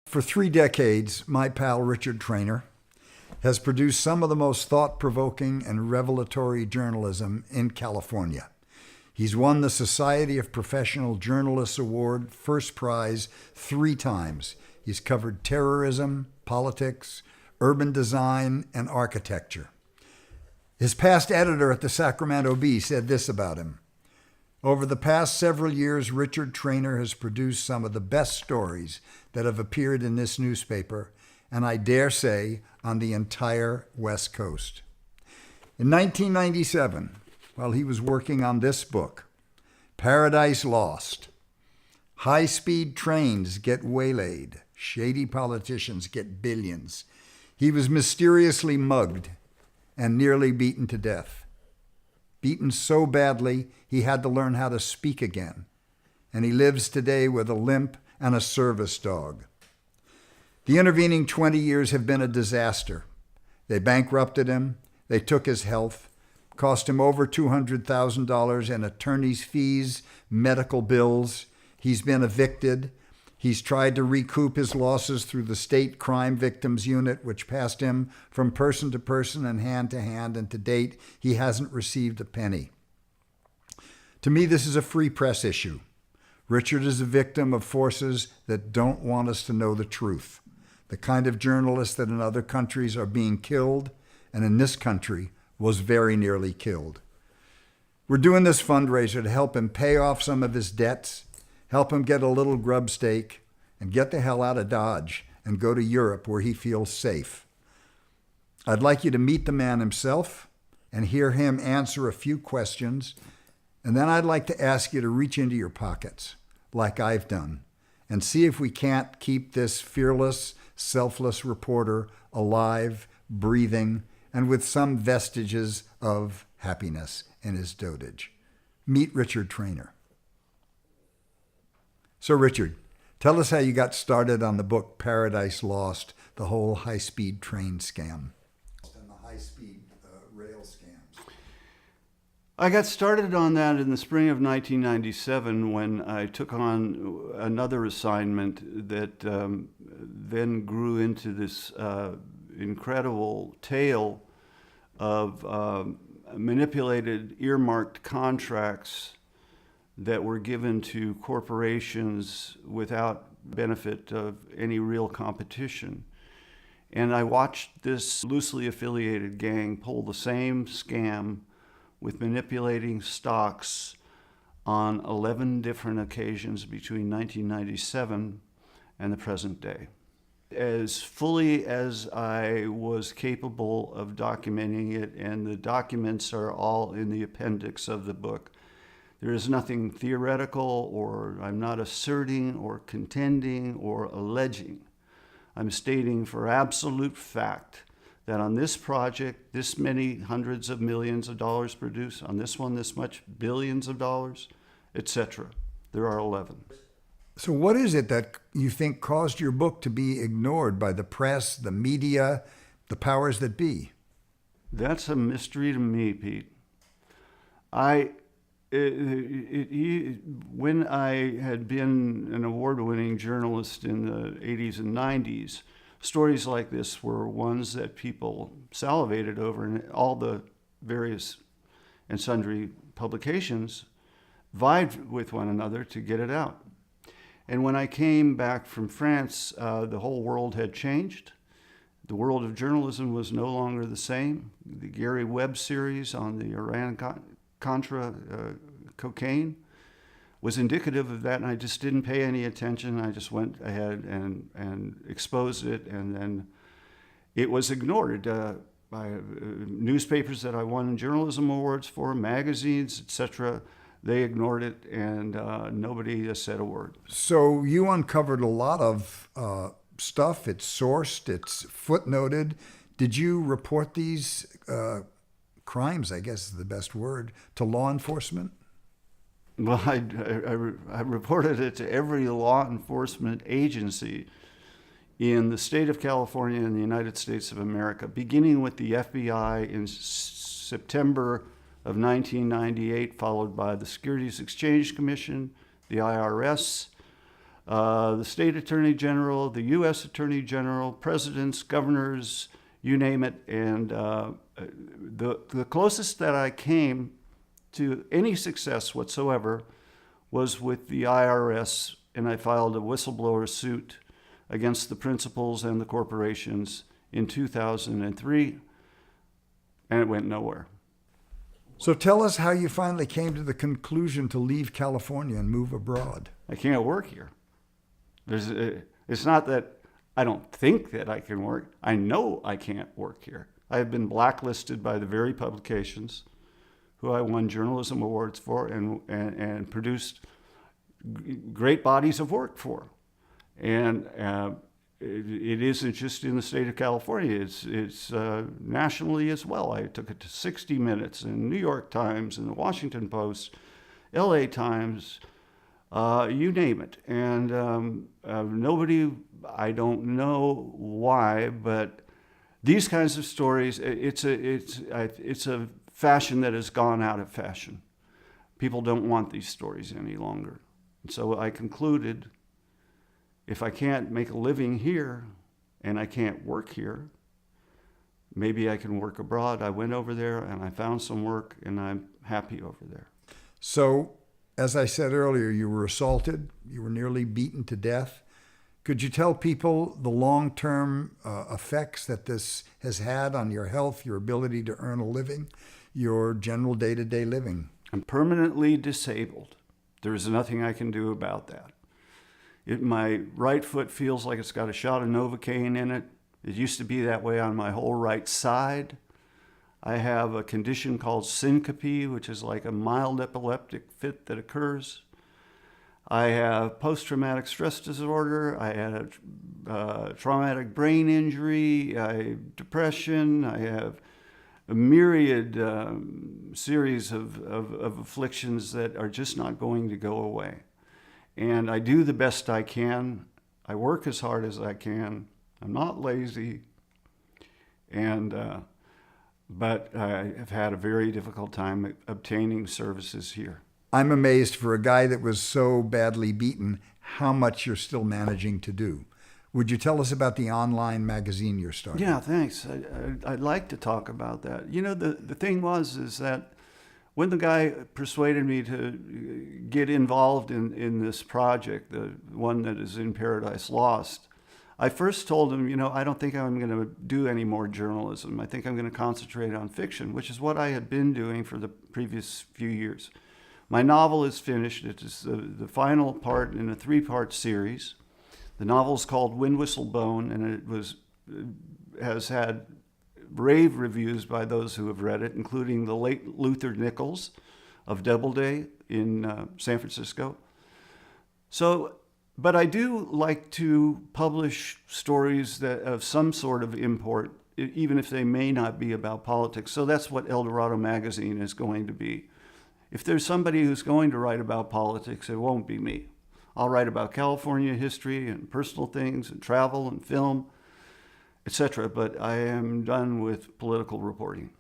For 3 decades, my pal Richard Trainor has produced some of the most thought-provoking and revelatory journalism in California. He's won the Society of Professional Journalists Award first prize 3 times. He's covered terrorism, politics, urban design, and architecture. His past editor at the Sacramento Bee said this about him: "Over the past several years, Richard Trainor has produced some of the best stories that have appeared in this newspaper, and I dare say on the entire West Coast." In 1997, while he was working on this book, Paradise Lost, high-speed trains get waylaid, shady politicians get billions, he was mysteriously mugged and nearly beaten to death. Beaten so badly, he had to learn how to speak again, and he lives today with a limp and a service dog. The intervening 20 years have been a disaster. They bankrupted him, they took his health, cost him over $200,000 in attorney's fees, medical bills. He's been evicted. He's tried to recoup his losses through the state crime victims unit, which passed him from person to person and hand to hand, and to date, he hasn't received a penny. To me, this is a free press issue. Richard is a victim of forces that don't want us to know the truth, the kind of journalists that in other countries are being killed, and in this country was very nearly killed. We're doing this fundraiser to help him pay off some of his debts, help him get a little grub stake, and get the hell out of Dodge and go to Europe where he feels safe. I'd like you to meet the man himself and hear him answer a few questions, and then I'd like to ask you to reach into your pockets, like I've done, and see if we can't keep this fearless, selfless reporter alive, breathing, and with some vestiges of happiness in his dotage. Meet Richard Trainor. So Richard, tell us how you got started on the book Paradise Lost, the whole high-speed train scam. And the high-speed rail scams. I got started on that in the spring of 1997 when I took on another assignment that then grew into this incredible tale of manipulated, earmarked contracts that were given to corporations without benefit of any real competition. And I watched this loosely affiliated gang pull the same scam with manipulating stocks on 11 different occasions between 1997 and the present day. As fully as I was capable of documenting it, and the documents are all in the appendix of the book, there is nothing theoretical, or I'm not asserting or contending or alleging. I'm stating for absolute fact that on this project, this many hundreds of millions of dollars produced, on this one, this much billions of dollars, etc. There are 11. So what is it that you think caused your book to be ignored by the press, the media, the powers that be? That's a mystery to me, Pete. When I had been an award-winning journalist in the 80s and 90s, stories like this were ones that people salivated over, and all the various and sundry publications vied with one another to get it out. And when I came back from France, the whole world had changed. The world of journalism was no longer the same. The Gary Webb series on the Iran-Contra cocaine was indicative of that, and I just didn't pay any attention. I just went ahead and exposed it, and then it was ignored by newspapers that I won journalism awards for, magazines, etc. They ignored it, and nobody said a word. So you uncovered a lot of stuff. It's sourced, it's footnoted. Did you report these crimes, I guess is the best word, to law enforcement? Well, I reported it to every law enforcement agency in the state of California and the United States of America, beginning with the FBI in September of 1998, followed by the Securities Exchange Commission, the IRS, the state attorney general, the U.S. attorney general, presidents, governors, you name it. And the closest that I came to any success whatsoever was with the IRS, and I filed a whistleblower suit against the principals and the corporations in 2003, and it went nowhere. So tell us how you finally came to the conclusion to leave California and move abroad. I can't work here. It's not that I don't think that I can work. I know I can't work here. I have been blacklisted by the very publications who I won journalism awards for and produced great bodies of work for. And it isn't just in the state of California, it's nationally as well. I took it to 60 Minutes and New York Times and the Washington Post, LA Times, you name it. And nobody, I don't know why, but these kinds of stories, it's a fashion that has gone out of fashion. People don't want these stories any longer. And so I concluded, if I can't make a living here and I can't work here, maybe I can work abroad. I went over there and I found some work, and I'm happy over there. So, as I said earlier, you were assaulted, you were nearly beaten to death. Could you tell people the long-term effects that this has had on your health, your ability to earn a living, your general day-to-day living? I'm permanently disabled. There is nothing I can do about that. My right foot feels like it's got a shot of Novocaine in it. It used to be that way on my whole right side. I have a condition called syncope, which is like a mild epileptic fit that occurs. I have post-traumatic stress disorder. I had a traumatic brain injury. I have depression. I have a myriad series of afflictions that are just not going to go away. And I do the best I can. I work as hard as I can. I'm not lazy. But I have had a very difficult time obtaining services here. I'm amazed, for a guy that was so badly beaten, how much you're still managing to do. Would you tell us about the online magazine you're starting? Yeah, thanks. I'd like to talk about that. You know, the thing is that when the guy persuaded me to get involved in this project, the one that is in Paradise Lost, I first told him, you know, I don't think I'm going to do any more journalism. I think I'm going to concentrate on fiction, which is what I had been doing for the previous few years. My novel is finished. It is the final part in a 3-part series. The novel is called Wind Whistle Bone, and has had rave reviews by those who have read it, including the late Luther Nichols of Doubleday in San Francisco. But I do like to publish stories that of some sort of import, even if they may not be about politics. So that's what El Dorado magazine is going to be. If there's somebody who's going to write about politics, it won't be me. I'll write about California history and personal things and travel and film, etc. But I am done with political reporting.